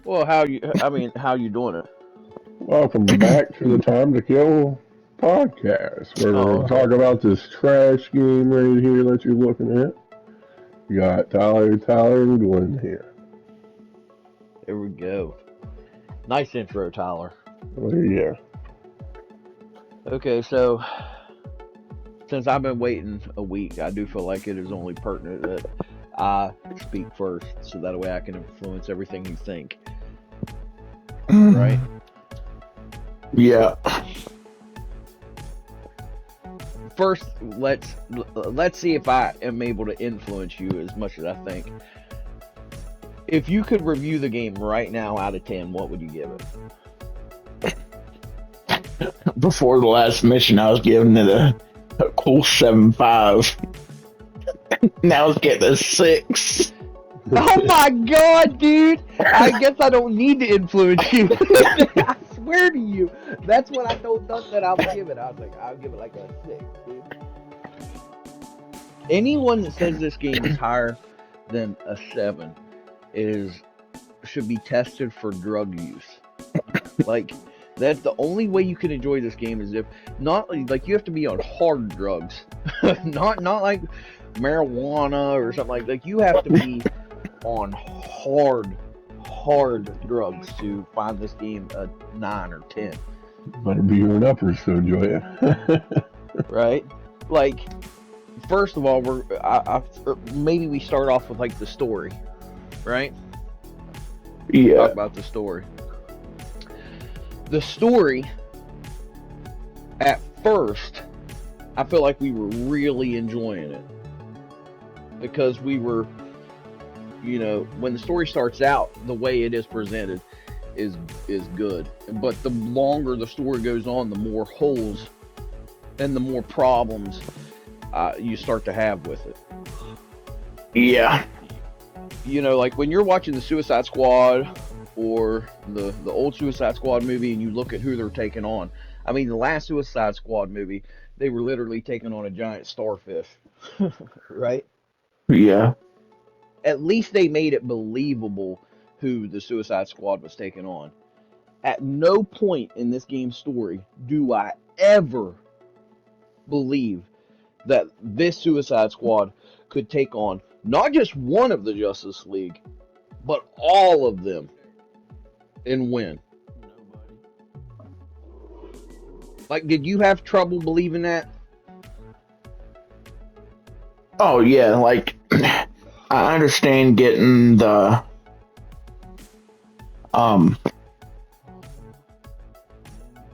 Well, how you doing it? Welcome back to the Time to Kill podcast, where we're Oh, going to okay. talk about this trash game right here that you're looking at. You got Tyler, and Glenn here. There we go. Nice intro, Tyler. Oh, yeah. Okay, so since I've been waiting a week, I do feel like it is only pertinent that I speak first, so that way I can influence everything you think. Right? Yeah. First, let's see if I am able to influence you as much as I think. If you could review the game right now out of 10, what would you give it? Before the last mission, I was giving it a cool 7.5. Now it's getting a 6. Oh my god, dude! I guess I don't need to influence you. I swear to you, that's what I told Dustin I would give it. I was like, I'll give it like a 6, dude. Anyone that says this game is higher than a 7 is should be tested for drug use. Like, that's the only way you can enjoy this game is if not like you have to be on hard drugs, not like marijuana or something like you have to be on hard drugs to find this game a 9 or 10. Better be your uppers, so enjoy it. Right? Like, first of all, maybe we start off with like the story, right? Yeah. Talk about the story. The story, at first, I feel like we were really enjoying it because we were, when the story starts out, the way it is presented is good. But the longer the story goes on, the more holes and the more problems you start to have with it. Yeah. Like when you're watching the Suicide Squad or the old Suicide Squad movie and you look at who they're taking on. I mean, the last Suicide Squad movie, they were literally taking on a giant starfish, right? Yeah. At least they made it believable who the Suicide Squad was taking on. At no point in this game's story do I ever believe that this Suicide Squad could take on not just one of the Justice League, but all of them and win. Like, did you have trouble believing that? Oh, yeah. Like, I understand getting the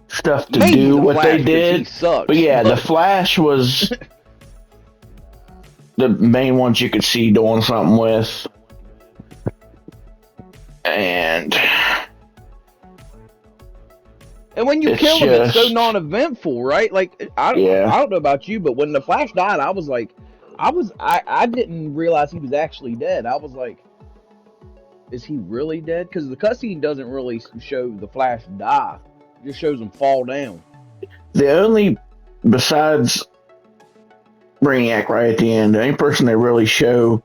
stuff to Maybe do the what Flash, they because he did. But sucks. yeah, the Flash was the main ones you could see doing something with. And when you it's kill him, it's so just, non-eventful, right? Like, I yeah. don't know about you, but when the Flash died, I was like, I didn't realize he was actually dead. I was like, is he really dead? Because the cutscene doesn't really show the Flash die; it just shows him fall down. The only, besides Brainiac right at the end, the only person they really show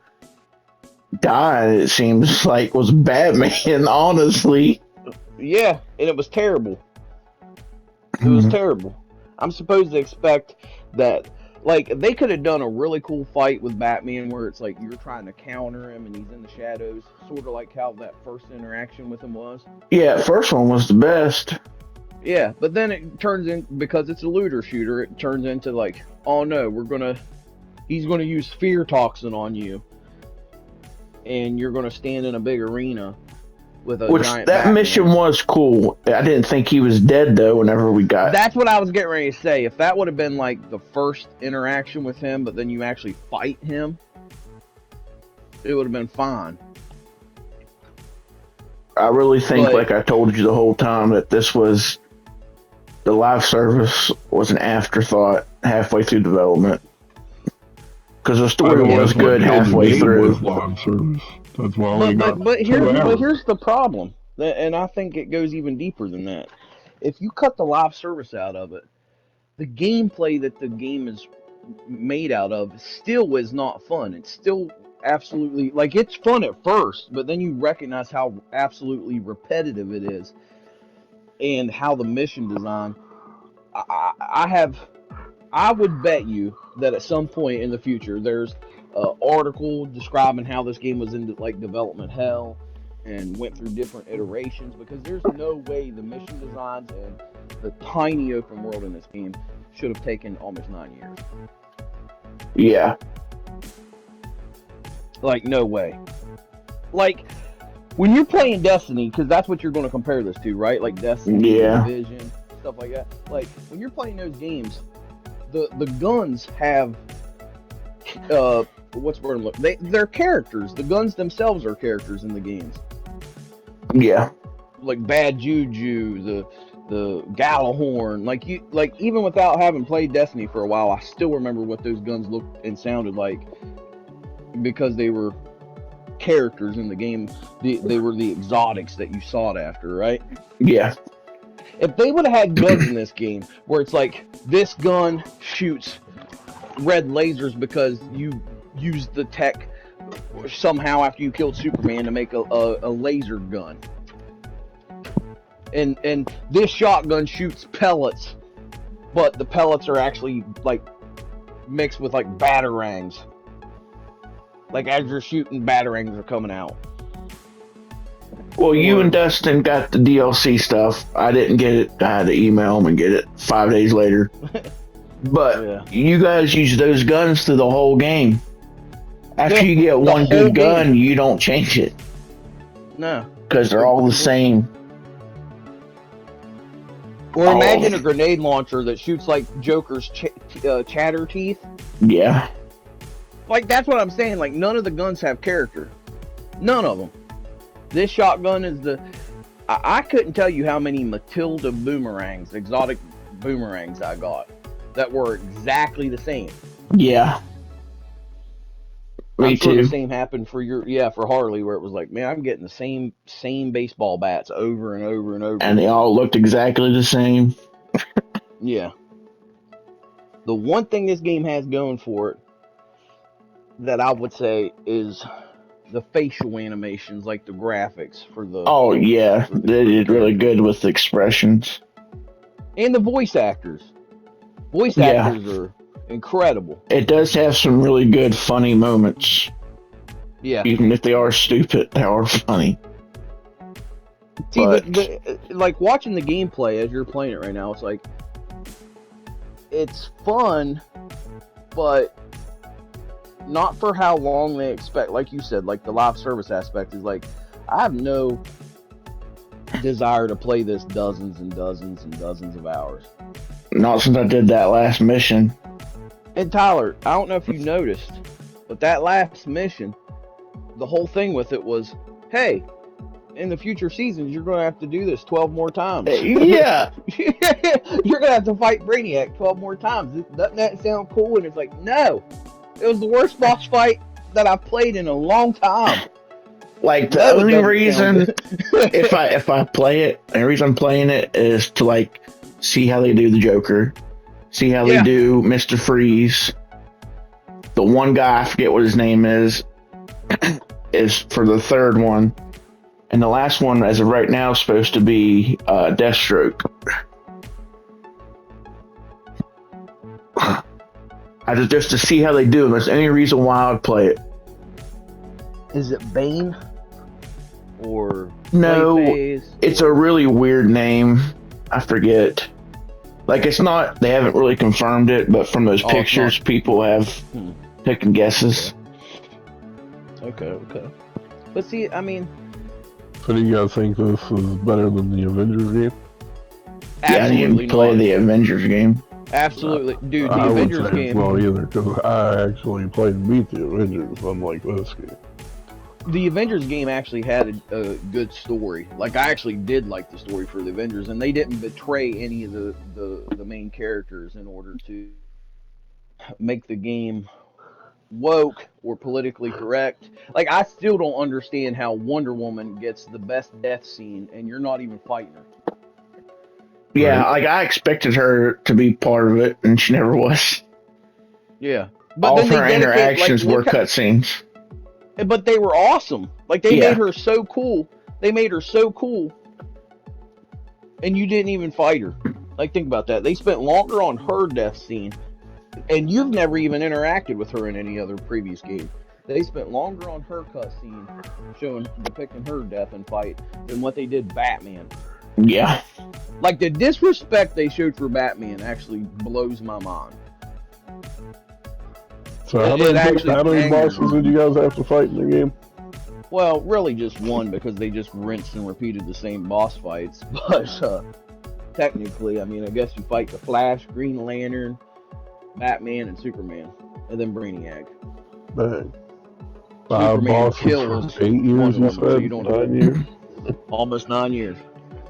dying, it seems like, was Batman, honestly. Yeah, and it was terrible. It was terrible. I'm supposed to expect that, like, they could have done a really cool fight with Batman where it's like you're trying to counter him and he's in the shadows, sort of like how that first interaction with him was. Yeah, first one was the best. Yeah, but then it turns in, because it's a looter shooter, it turns into like, oh no, he's gonna use fear toxin on you, and you're gonna stand in a big arena with a Which, giant that Batman. mission was cool. I didn't think he was dead, though, whenever we got... That's what I was getting ready to say. If that would have been like the first interaction with him, but then you actually fight him, it would have been fine. I really think, like I told you the whole time, that this was... The live service was an afterthought halfway through development. Because the story was good halfway through. Live service. That's why we got But 2 hours. here's the problem, and I think it goes even deeper than that. If you cut the live service out of it, the gameplay that the game is made out of still is not fun. It's still absolutely, like, it's fun at first, but then you recognize how absolutely repetitive it is, and how the mission design. I have, I would bet you that at some point in the future, there's an article describing how this game was in like development hell and went through different iterations, because there's no way the mission designs and the tiny open world in this game should have taken almost 9 years. Yeah. Like, no way. Like, when you're playing Destiny, because that's what you're going to compare this to, right? Like Destiny, Yeah. Division, stuff like that. Like, when you're playing those games, the guns have what's the word? They're characters. The guns themselves are characters in the games. Yeah. Like Bad Juju, the Gallahorn. Like even without having played Destiny for a while, I still remember what those guns looked and sounded like, because they were characters in the game. They were the exotics that you sought after, right? Yeah. If they would have had guns in this game where it's like, this gun shoots red lasers because you used the tech somehow after you killed Superman to make a laser gun, and this shotgun shoots pellets, but the pellets are actually like mixed with like batarangs. Like, as you're shooting, batarangs are coming out. Well, you and Dustin got the DLC stuff. I didn't get it. I had to email them and get it 5 days later. But Yeah. you guys use those guns through the whole game. After Yeah, you get the one whole good gun, game. you don't change it. No. Because they're all the same. Or imagine a grenade launcher that shoots like Joker's chatter teeth. Yeah. Like, that's what I'm saying. Like, none of the guns have character. None of them. This shotgun is the... I couldn't tell you how many Matilda boomerangs, exotic boomerangs I got that were exactly the same. Yeah. Me I'm sure too. the same happened for for Harley, where it was like, man, I'm getting the same baseball bats over and over and over. And they all looked exactly the same. Yeah. The one thing this game has going for it that I would say is the facial animations, like the graphics for the... Oh, yeah. They did really good with the expressions. And the voice actors. Voice actors are incredible. It does have some really good, funny moments. Yeah. Even if they are stupid, they are funny. See, like, watching the gameplay as you're playing it right now, it's like, it's fun, but not for how long they expect. Like you said, like, the live service aspect is like, I have no desire to play this dozens and dozens and dozens of hours. Not since I did that last mission. And Tyler, I don't know if you noticed, but that last mission, the whole thing with it was, hey, in the future seasons, you're going to have to do this 12 more times. Yeah. You're going to have to fight Brainiac 12 more times. Doesn't that sound cool? And it's like, no. It was the worst boss fight that I've played in a long time. Like, the only reason if I play it, the reason I'm playing it is to, like, see how they do the Joker, see how they do Mr. Freeze. The one guy, I forget what his name is for the third one. And the last one, as of right now, is supposed to be Deathstroke. Just to see how they do them. That's the only reason why I would play it. Is it Bane? Or no, Clayface? It's a really weird name. I forget. Like, it's not, they haven't really confirmed it, but from those pictures, people have taken guesses. Okay. But see, I mean... So do you guys think this is better than the Avengers game? Yeah, I didn't play the Avengers game. Absolutely. Dude, the I Avengers would say game... Well, either, because I actually played and beat the Avengers, unlike this game. The Avengers game actually had a good story. Like, I actually did like the story for the Avengers, and they didn't betray any of the main characters in order to make the game woke or politically correct. Like, I still don't understand how Wonder Woman gets the best death scene, and you're not even fighting her. Yeah, like, I expected her to be part of it, and she never was. Yeah. But all then of her interactions were cutscenes. but they were awesome. Like they made her so cool. They made her so cool, and you didn't even fight her. Like think about that. They spent longer on her death scene, and you've never even interacted with her in any other previous game. They spent longer on her cutscene, depicting her death and fight, than what they did Batman. Yeah. Like the disrespect they showed for Batman actually blows my mind. So how many bosses did you guys have to fight in the game? Well, really just one, because they just rinsed and repeated the same boss fights. But technically, I mean, I guess you fight the Flash, Green Lantern, Batman, and Superman, and then Brainiac. Bang. 5 Superman bosses kills for 8 years, you them, so said? you don't 9 years? almost 9 years.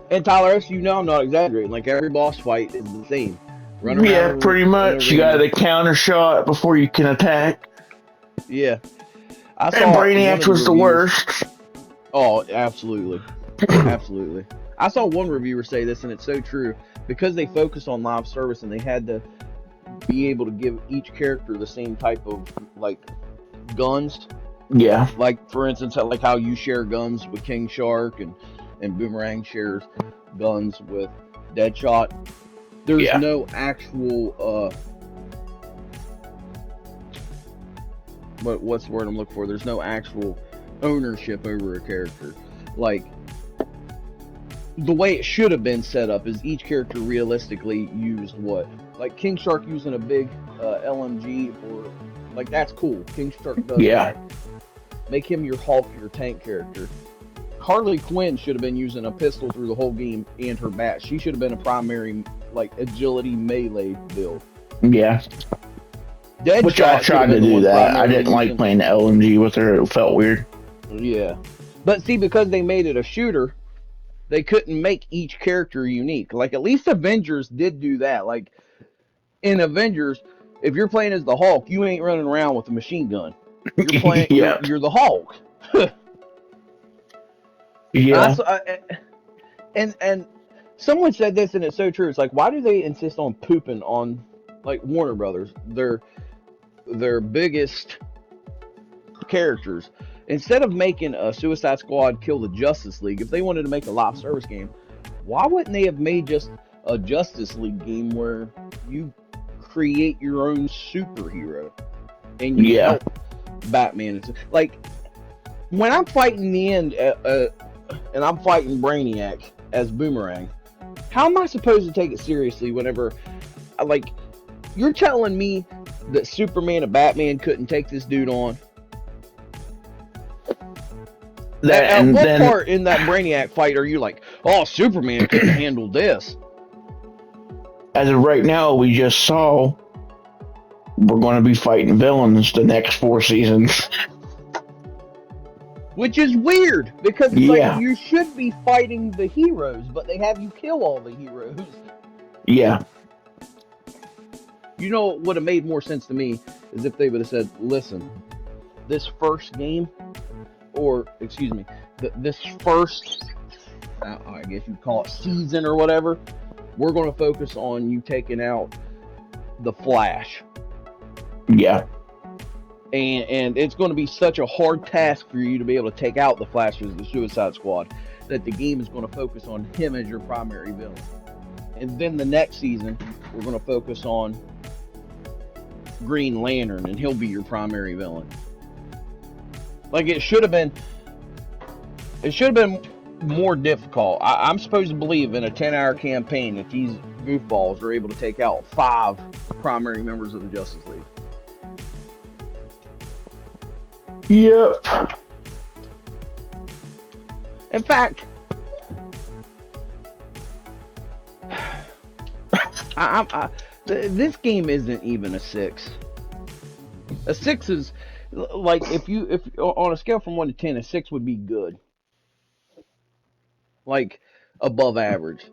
And Tyler, as you know, I'm not exaggerating. Like every boss fight is the same. Run around pretty much. You got a counter shot before you can attack. Yeah. And Brainiac was the worst. Oh, absolutely. Absolutely. I saw one reviewer say this, and it's so true. Because they focused on live service and they had to be able to give each character the same type of, like, guns. Yeah. Like, for instance, like how you share guns with King Shark and Boomerang shares guns with Deadshot. There's no actual, what's the word I'm looking for? There's no actual ownership over a character. Like, the way it should have been set up is each character realistically used what? Like King Shark using a big LMG, or like that's cool. King Shark does that. Make him your Hulk, your tank character. Harley Quinn should have been using a pistol through the whole game and her bat. She should have been a primary, like, agility melee build. Yeah. Deadshot, which I tried to do that. I didn't like playing the LMG with her. It felt weird. Yeah. But see, because they made it a shooter, they couldn't make each character unique. Like, at least Avengers did do that. Like, in Avengers, if you're playing as the Hulk, you ain't running around with a machine gun. You're playing, you're the Hulk. Yeah. And someone said this, and it's so true. It's like, why do they insist on pooping on, like, Warner Brothers, their biggest characters? Instead of making a Suicide Squad kill the Justice League, if they wanted to make a live service game, why wouldn't they have made just a Justice League game where you create your own superhero and you help Batman? Like, when I'm fighting the end, and I'm fighting Brainiac as Boomerang, how am I supposed to take it seriously whenever, like, you're telling me that Superman and Batman couldn't take this dude on? At what part in that Brainiac fight are you like, oh, Superman couldn't handle this? As of right now, we just saw we're going to be fighting villains the next 4 seasons. Which is weird, because it's like you should be fighting the heroes, but they have you kill all the heroes. Yeah. You know what would have made more sense to me is if they would have said, listen, this first game, or, excuse me, this first, I guess you'd call it season or whatever, we're going to focus on you taking out the Flash. Yeah. And it's going to be such a hard task for you to be able to take out the Flash as the Suicide Squad that the game is going to focus on him as your primary villain. And then the next season, we're going to focus on Green Lantern, and he'll be your primary villain. Like, it should have been more difficult. I'm supposed to believe in a 10-hour campaign that these goofballs are able to take out 5 primary members of the Justice League. Yep. In fact, this game isn't even a 6. A 6 is like, if on a scale from 1 to 10, a 6 would be good, like above average.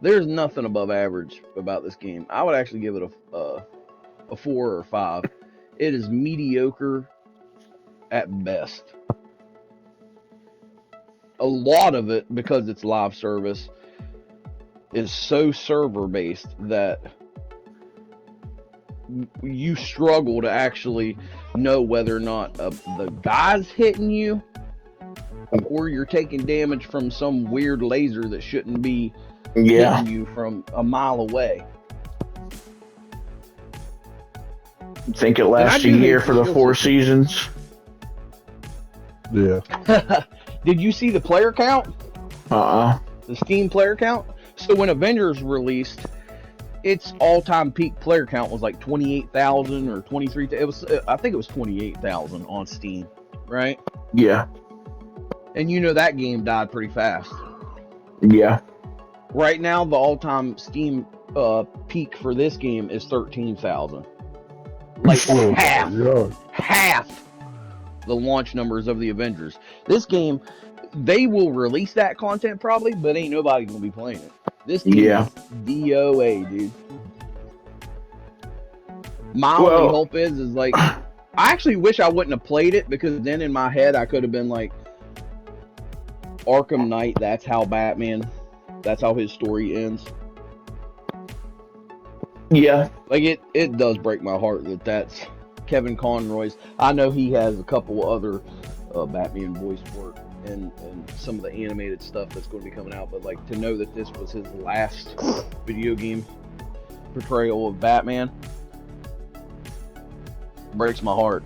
There's nothing above average about this game. I would actually give it a 4 or 5. It is mediocre at best. A lot of it, because it's live service, is so server based that you struggle to actually know whether or not the guy's hitting you or you're taking damage from some weird laser that shouldn't be hitting you from a mile away. Think it lasts a year for the 4 seasons? Yeah. Did you see the player count? The Steam player count? So when Avengers released, its all-time peak player count was like 28,000 or 23,000. It was, I think it was 28,000 on Steam, right? Yeah. And you know that game died pretty fast. Yeah. Right now, the all-time Steam peak for this game is 13,000. Like half the launch numbers of the Avengers. This game, they will release that content probably, but ain't nobody gonna be playing it. This game is DOA, dude. My only hope is like, I actually wish I wouldn't have played it, because then in my head I could have been like, Arkham Knight, that's how his story ends. Yeah. Like, it does break my heart that that's Kevin Conroy's. I know he has a couple other Batman voice work and some of the animated stuff that's going to be coming out, but like, to know that this was his last video game portrayal of Batman breaks my heart.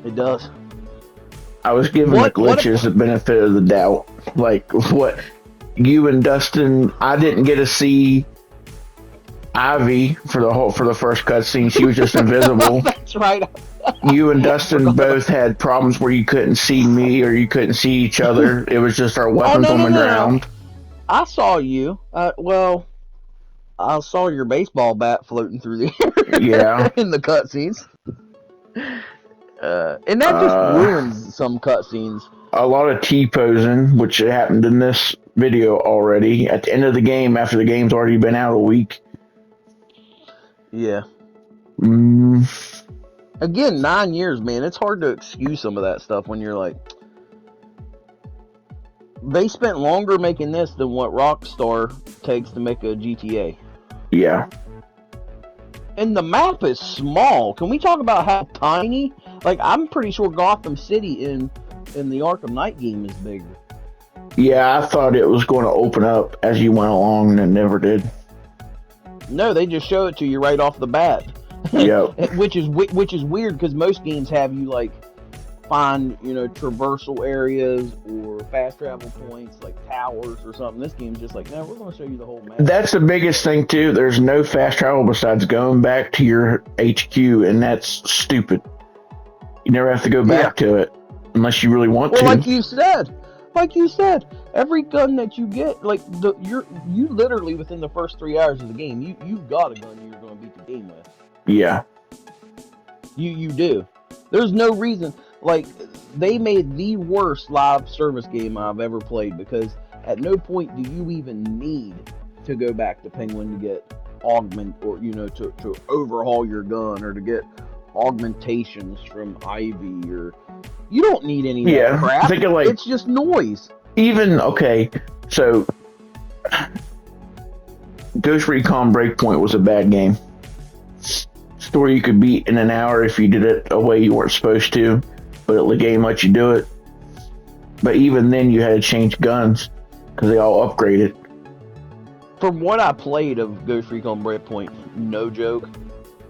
It does. I was giving the glitches the benefit of the doubt. Like, what you and Dustin, I didn't get to see Ivy for the first cutscene. She was just invisible. That's right. You and Dustin both had problems where you couldn't see me or you couldn't see each other. It was just our weapons on the ground. No. I saw you. Well, I saw your baseball bat floating through the air. Yeah. In the cutscenes. And that just ruins some cutscenes. A lot of T-posing, which happened in this video already. At the end of the game, after the game's already been out a week. Yeah. Again, 9 years, man. It's hard to excuse some of that stuff when you're like, they spent longer making this than what Rockstar takes to make a GTA. Yeah. And the map is small. Can we talk about how tiny? Like, I'm pretty sure Gotham City in the Arkham Knight game is bigger. Yeah, I thought it was going to open up as you went along, and it never did. No, they just show it to you right off the bat. Yeah. which is weird, because most games have you like find, traversal areas or fast travel points like towers or something. This game's just like, no, we're going to show you the whole map. That's the biggest thing too. There's no fast travel besides going back to your HQ, and that's stupid. You never have to go back to it unless you really want to. Like you said, every gun that you get, like you literally within the first 3 hours of the game, you've got a gun you're going to beat the game with. Yeah. You do. There's no reason. Like, they made the worst live service game I've ever played, because at no point do you even need to go back to Penguin to get augment, or to overhaul your gun, or to get augmentations from Ivy, or you don't need any of that crap. It's just noise. Even so Ghost Recon Breakpoint was a bad game. Story you could beat in an hour if you did it a way you weren't supposed to, but the game let you do it. But even then, you had to change guns because they all upgraded. From what I played of Ghost Recon Breakpoint, no joke,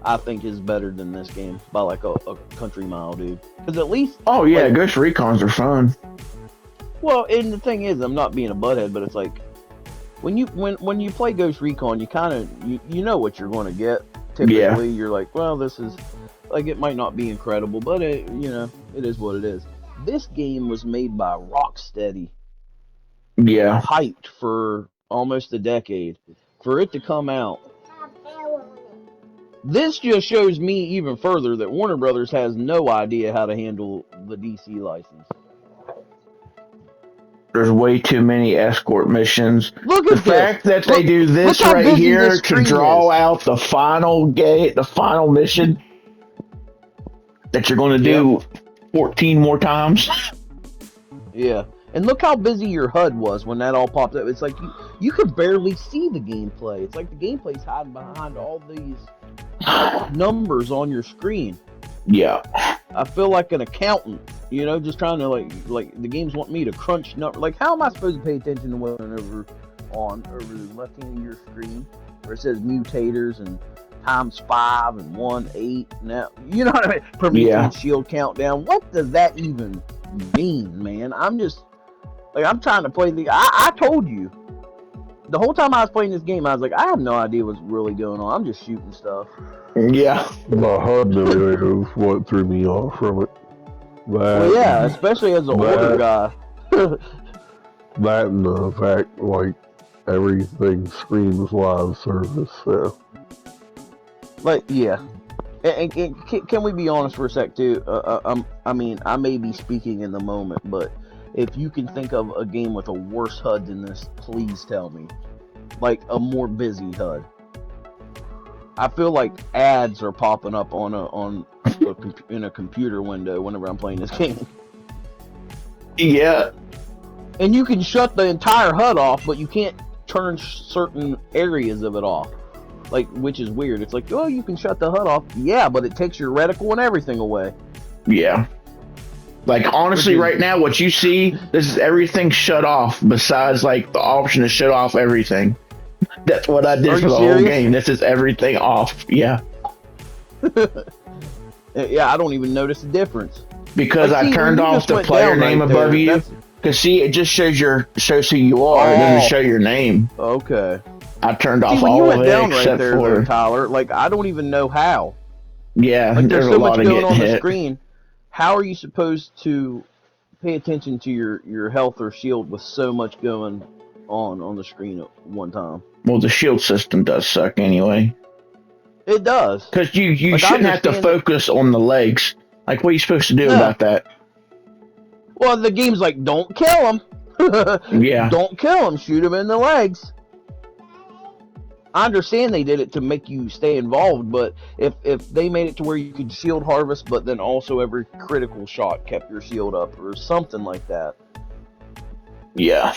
I think is better than this game by like a country mile, dude. Because at least... Oh yeah, like, Ghost Recons are fun. Well, and the thing is, I'm not being a butthead, but it's like, when you play Ghost Recon, you kind of, you know what you're going to get. Typically, you're like, well, this is, like, it might not be incredible, but it is what it is. This game was made by Rocksteady. Yeah. Hyped for almost a decade. For it to come out. This just shows me even further that Warner Brothers has no idea how to handle the DC license. There's way too many escort missions. Look at the fact that they do this right here to draw out the final mission that you're going to do 14 more times. Yeah, And look how busy your HUD was when that all popped up. It's like you could barely see the gameplay. It's like the gameplay's hiding behind all these numbers on your screen. Yeah. I feel like an accountant, just trying to like the games want me to crunch numbers. Like, how am I supposed to pay attention to what's over the left hand of your screen where it says mutators and times 5 and 1 8? Now you know what I mean. Promethean shield countdown. What does that even mean, man? I'm just like, I'm trying to play I told you the whole time I was playing this game, I was like, I have no idea what's really going on. I'm just shooting stuff. Yeah. The HUD emulator is what threw me off from it. Well, yeah, especially as an older guy. That and the fact, like, everything screams live service, so. Like, yeah. And can we be honest for a sec, too? I mean, I may be speaking in the moment, but if you can think of a game with a worse HUD than this, please tell me. Like, a more busy HUD. I feel like ads are popping up in a computer window whenever I'm playing this game. Yeah. And you can shut the entire HUD off, but you can't turn certain areas of it off. Like, which is weird. It's like, oh, you can shut the HUD off. Yeah, but it takes your reticle and everything away. Yeah. Like, honestly, right now, what you see, this is everything shut off besides, like, the option to shut off everything. That's what I did for the whole game. This is everything off. Yeah. Yeah, I don't even notice the difference. Because I turned off the player name above you. Because, see, it just shows who you are. It doesn't show your name. Okay. I turned off all of it except for... Tyler, like, I don't even know how. Yeah, like, there's so much going on the screen. How are you supposed to pay attention to your health or shield with so much going on the screen at one time? Well, the shield system does suck anyway. It does. Because you shouldn't have to focus on the legs. Like, what are you supposed to do about that? Well, the game's like, don't kill him. Yeah. Don't kill him. Shoot him in the legs. I understand they did it to make you stay involved, but if they made it to where you could shield harvest, but then also every critical shot kept your shield up or something like that. Yeah.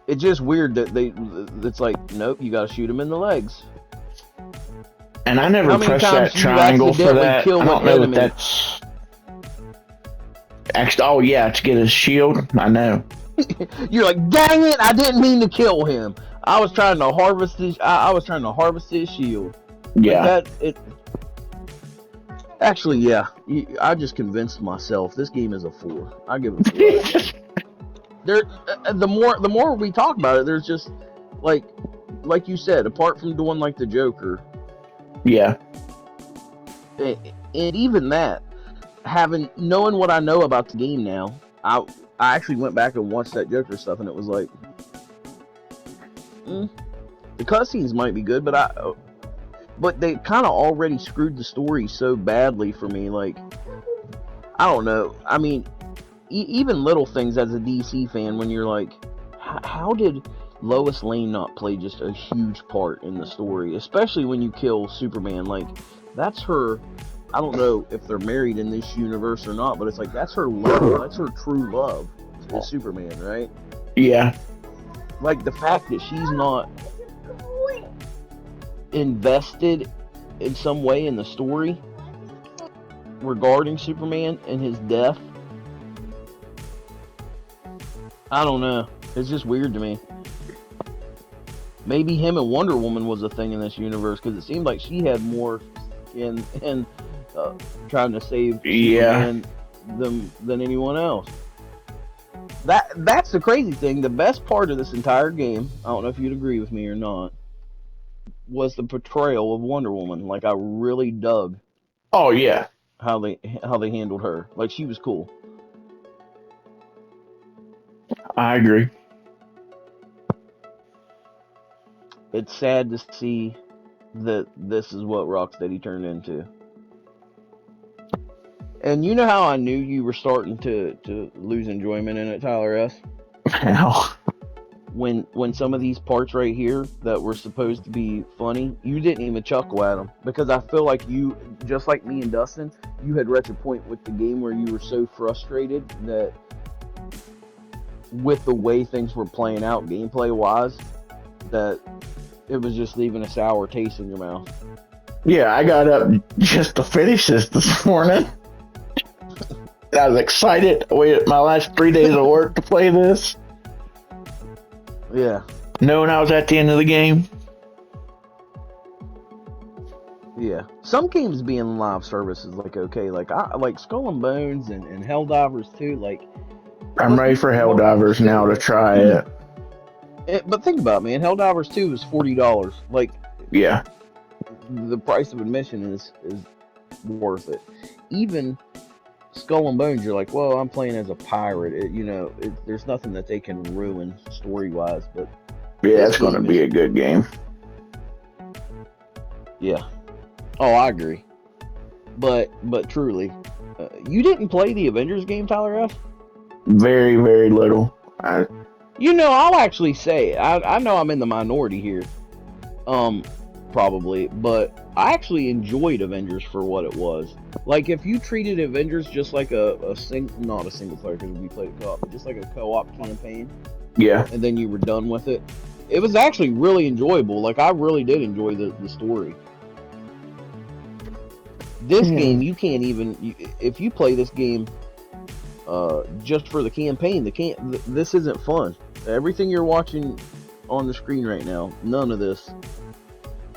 It's just weird that it's like, nope, you gotta shoot him in the legs. And I never pressed that triangle for that. I don't know if that's... Actually, oh yeah, to get his shield. I know. You're like, dang it! I didn't mean to kill him. I was trying to harvest his. I was trying to harvest his shield. Yeah. Actually, yeah. I just convinced myself this game is a 4. I give it a 4. The more we talk about it, there's just like you said, apart from doing like the Joker. Yeah. And even that, knowing what I know about the game now, I actually went back and watched that Joker stuff, and it was like, the cutscenes might be good, but they kind of already screwed the story so badly for me. Like, I don't know. I mean, even little things as a DC fan, when you're like, how did Lois Lane not play just a huge part in the story, especially when you kill Superman? Like, that's her. I don't know if they're married in this universe or not, but it's like, that's her love. That's her true love, is Superman, right? Yeah. Like, the fact that she's not invested in some way in the story regarding Superman and his death. I don't know. It's just weird to me. Maybe him and Wonder Woman was a thing in this universe, because it seemed like she had more in trying to save Superman than anyone else. That's the crazy thing. The best part of this entire game, I don't know if you'd agree with me or not, was the portrayal of Wonder Woman. Like, I really dug. Oh yeah. How they handled her. Like, she was cool. I agree. It's sad to see that this is what Rocksteady turned into. And you know how I knew you were starting to lose enjoyment in it, Tyler S? How? When some of these parts right here that were supposed to be funny, you didn't even chuckle at them. Because I feel like you, just like me and Dustin, you had reached a point with the game where you were so frustrated that with the way things were playing out gameplay wise, that it was just leaving a sour taste in your mouth. Yeah, I got up just to finish this morning. I was excited. I waited my last 3 days of work to play this. Yeah. Knowing I was at the end of the game. Yeah. Some games being live service is like okay. Like I like Skull and Bones and Helldivers too. Like I'm ready for Helldivers now to try it. But think about it, man. Helldivers 2 is $40. Like yeah, the price of admission is worth it. Even Skull and Bones, you're like, well, I'm playing as a pirate. There's nothing that they can ruin story wise. But yeah, it's going to be a good game. Yeah. Oh, I agree. But truly, you didn't play the Avengers game, Tyler F? Very, very little. I'll actually say, I know I'm in the minority here, probably, but I actually enjoyed Avengers for what it was. Like, if you treated Avengers just like not a single player, because we played a co-op, but just like a co-op campaign, yeah, and then you were done with it, it was actually really enjoyable. Like, I really did enjoy the story. This game, you can't even, if you play this game just for the campaign, this isn't fun. Everything you're watching on the screen right now, none of this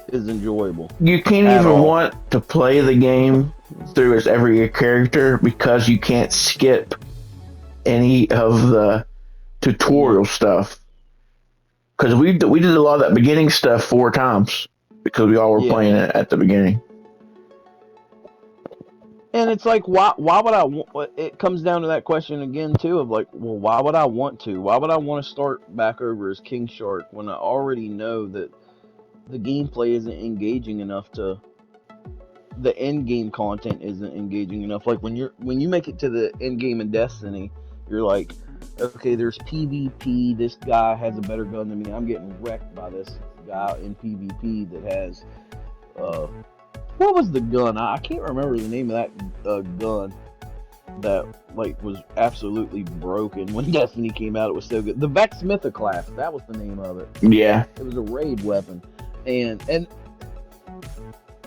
is enjoyable. You can't even want to play the game through as every character because you can't skip any of the tutorial stuff. Because we did a lot of that beginning stuff 4 times because we all were playing it at the beginning. And it's like, why would I? It comes down to that question again too of like, well, why would I want to? Why would I want to start back over as King Shark when I already know that the gameplay isn't engaging enough the end game content isn't engaging enough. Like when you make it to the end game in Destiny, you're like, okay, there's PvP. This guy has a better gun than me. I'm getting wrecked by this guy in PvP that has what was the gun? I can't remember the name of that gun that like was absolutely broken when Destiny came out. It was so good. The Vex Mythoclast, that was the name of it. Yeah. It was a raid weapon. And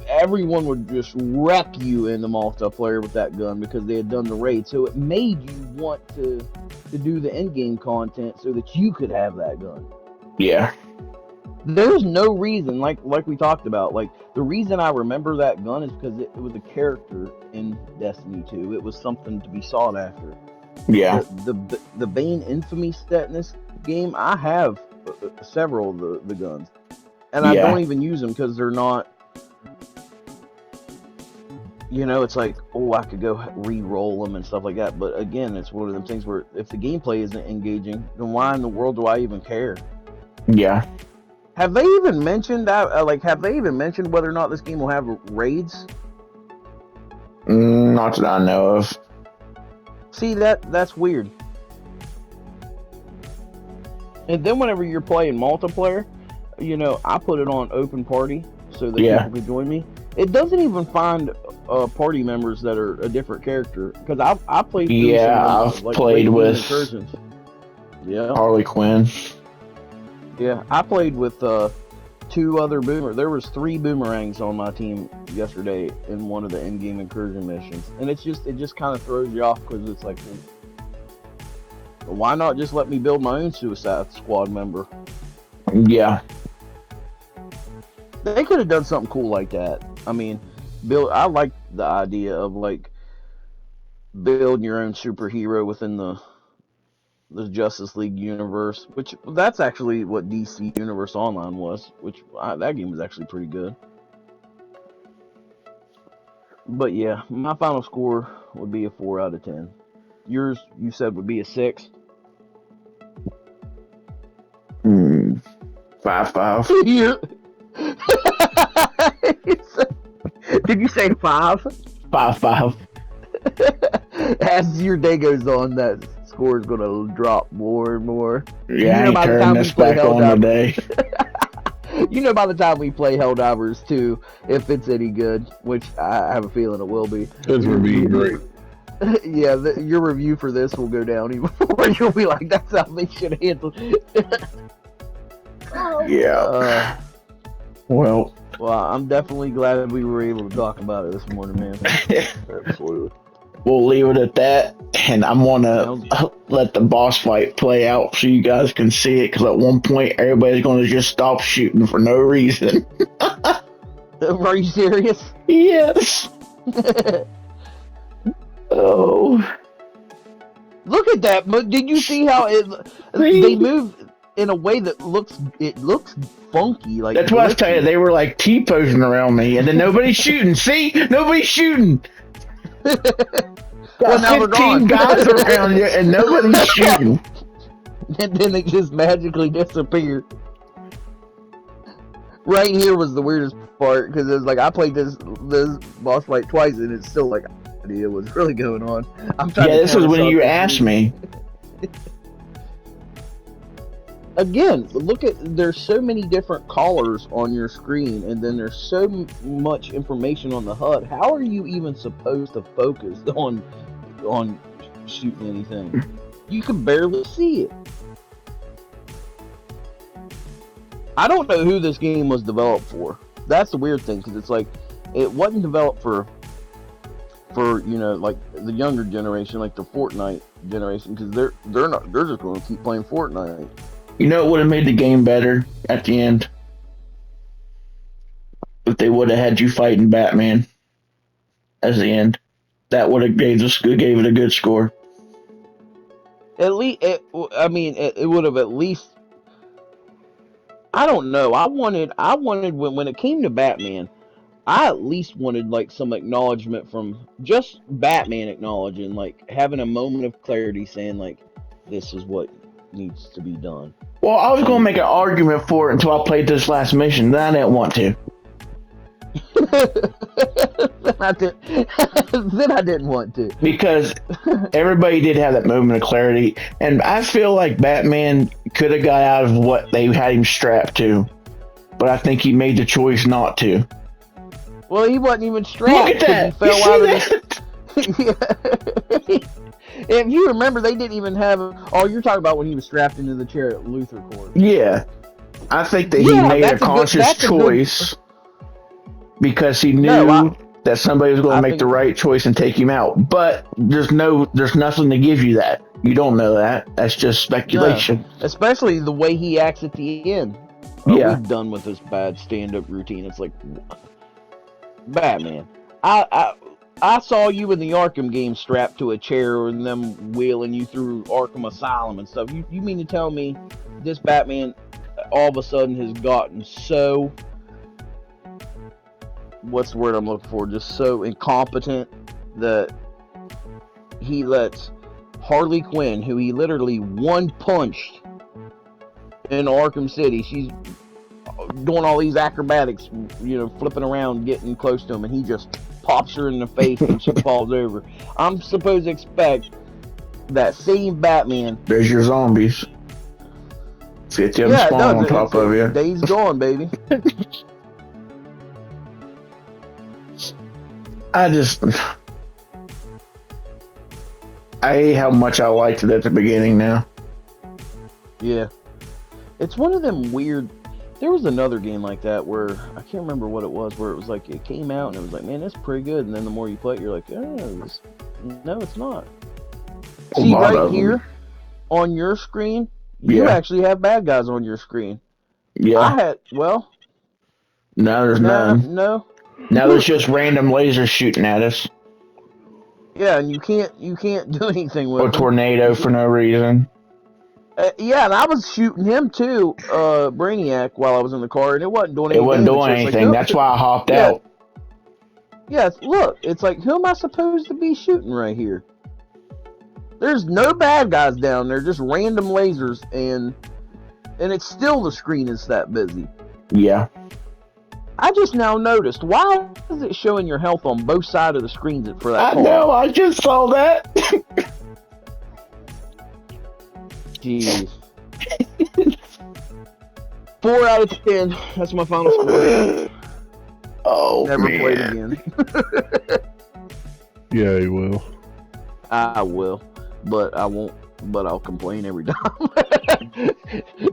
everyone would just wreck you in the multiplayer with that gun because they had done the raid. So it made you want to do the end game content so that you could have that gun. Yeah. There's no reason, like we talked about, like the reason I remember that gun is because it was a character in Destiny 2. It was something to be sought after. Yeah. The Bane Infamy set in this game, I have several of the guns. And I don't even use them because they're not, it's like, oh, I could go re-roll them and stuff like that. But again, it's one of them things where if the gameplay isn't engaging, then why in the world do I even care? Yeah. Have they even mentioned that? Have they even mentioned whether or not this game will have raids? Not that I know of. See, that's weird. And then whenever you're playing multiplayer, I put it on open party so that people can join me. It doesn't even find party members that are a different character because I played. I've played with Harley Quinn. Yeah, I played with 2 other There was 3 boomerangs on my team yesterday in one of the in-game incursion missions, and it just kind of throws you off because it's like, well, why not just let me build my own Suicide Squad member? Yeah. They could have done something cool like that. I mean, I like the idea of like building your own superhero within the Justice League universe, which that's actually what DC Universe Online was, that game was actually pretty good. But yeah, my final score would be a 4 out of 10. Yours, you said, would be a 6. 5. Did you say 5? 5. As your day goes on, that score is going to drop more and more. Yeah, I ain't turning this back on today. By the time we play Helldivers 2, if it's any good, which I have a feeling it will be. It's going to be great. Yeah, your review for this will go down even more. You'll be like, that's how they should handle it. Yeah. Well, I'm definitely glad we were able to talk about it this morning, man. Absolutely. we'll leave it at that, and I'm gonna let the boss fight play out so you guys can see it. Because at one point, everybody's gonna just stop shooting for no reason. Are you serious? Yes. Oh. Look at that! But did you see how they move in a way that looks funky? Like That's what I was telling you. They were like T-posing around me, and then nobody's shooting. See, nobody's shooting. Well, now they're 15 gone. guys around you, and nobody's shooting. And then they just magically disappear. Right here was the weirdest part because it was like I played this boss fight twice, and it's still like I have no idea what's really going on. I'm trying. Yeah, this is when you asked me. Again, look at there's so many different colors on your screen, and then there's so much information on the HUD. How are you even supposed to focus on shooting anything? You can barely see it. I don't know who this game was developed for. That's the weird thing, because it's like it wasn't developed for like the younger generation, like the Fortnite generation, because they're just going to keep playing Fortnite. You know, it would have made the game better at the end if they would have had you fighting Batman as the end. That would have gave it a good score. At least, it would have at least. I don't know. I wanted when it came to Batman, I at least wanted like some acknowledgement from just Batman acknowledging, like having a moment of clarity, saying like, this is what needs to be done. Well, I was going to make an argument for it until I played this last mission. Then I didn't want to. Then I didn't want to. Because everybody did have that moment of clarity. And I feel like Batman could have got out of what they had him strapped to. But I think he made the choice not to. Well, he wasn't even strapped. Look at that! He fell out of the... If you remember, they didn't even have... Oh, you're talking about when he was strapped into the chair at Luther Court. Yeah. I think that he made a conscious choice because he knew that somebody was going to make the right choice and take him out. But there's nothing to give you that. You don't know that. That's just speculation. No. Especially the way he acts at the end. Yeah. We're done with this bad stand-up routine. It's like... Batman. I saw you in the Arkham game strapped to a chair and them wheeling you through Arkham Asylum and stuff. You mean to tell me this Batman all of a sudden has gotten so... What's the word I'm looking for? Just so incompetent that he lets Harley Quinn, who he literally one-punched in Arkham City, she's doing all these acrobatics, flipping around, getting close to him, and he just pops her in the face and she falls over. I'm supposed to expect that same Batman. There's your zombies. See them spawn on top of you. Days gone, baby. I hate how much I liked it at the beginning now. Yeah. It's one of them weird... There was another game like that where, I can't remember what it was, where it was like, it came out and it was like, man, that's pretty good. And then the more you play it, you're like, no, it's not. See, right here, on your screen, you actually have bad guys on your screen. Yeah. Now there's none. No. Now there's just random lasers shooting at us. Yeah, and you can't do anything with them. Or tornado for no reason. Yeah, and I was shooting him too, Brainiac, while I was in the car, and it wasn't doing anything. It wasn't doing anything. That's why I hopped out. Yeah, look, it's like, who am I supposed to be shooting right here? There's no bad guys down there, just random lasers, and it's still the screen is that busy. Yeah. I just now noticed, why is it showing your health on both sides of the screens for that car? I know, I just saw that. Jeez. 4 out of 10. That's my final score. Oh, Never man. played again. Yeah, he will. I will, but I won't. But I'll complain every time.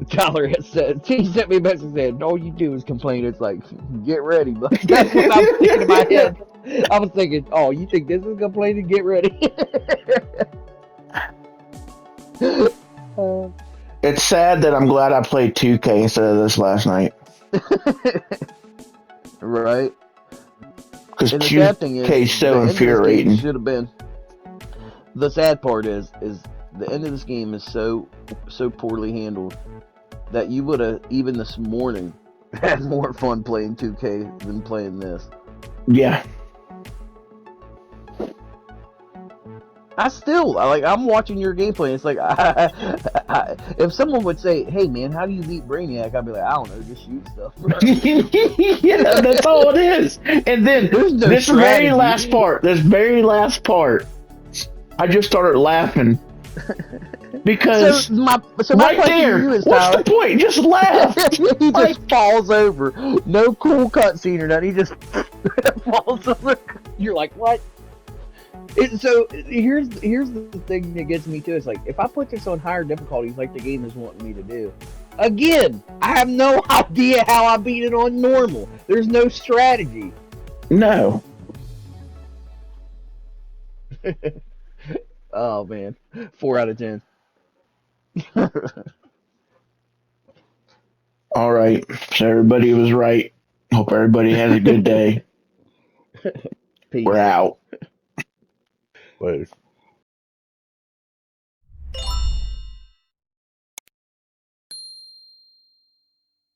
Tyler has said, he sent me a message saying, all you do is complain. It's like, get ready. But that's what I was thinking in my head. I was thinking, oh, you think this is complaining? Get ready. It's sad that I'm glad I played 2K instead of this last night. Right? Because And the sad thing 2K is, is so the end of this game infuriating. should have been. The sad part is the end of this game is so poorly handled that you would have, even this morning, had more fun playing 2K than playing this. Yeah. I'm watching your gameplay. It's like, if someone would say, "Hey man, how do you beat Brainiac?" I'd be like, "I don't know, just shoot stuff." Yeah, that's all it is. And then There's no this strategy. very last part, I just started laughing because my right question there, to you is, what's Tyler, the point? Just laugh. he Like, just falls over. No cool cutscene or nothing. He just falls over. You're like, what? So here's the thing that gets me too. It's like, if I put this on higher difficulties, like the game is wanting me to do, again, I have no idea how I beat it on normal. There's no strategy. no. Oh man, 4 out of 10. All right. So everybody was right. Hope everybody has a good day. Peace. We're out. Later.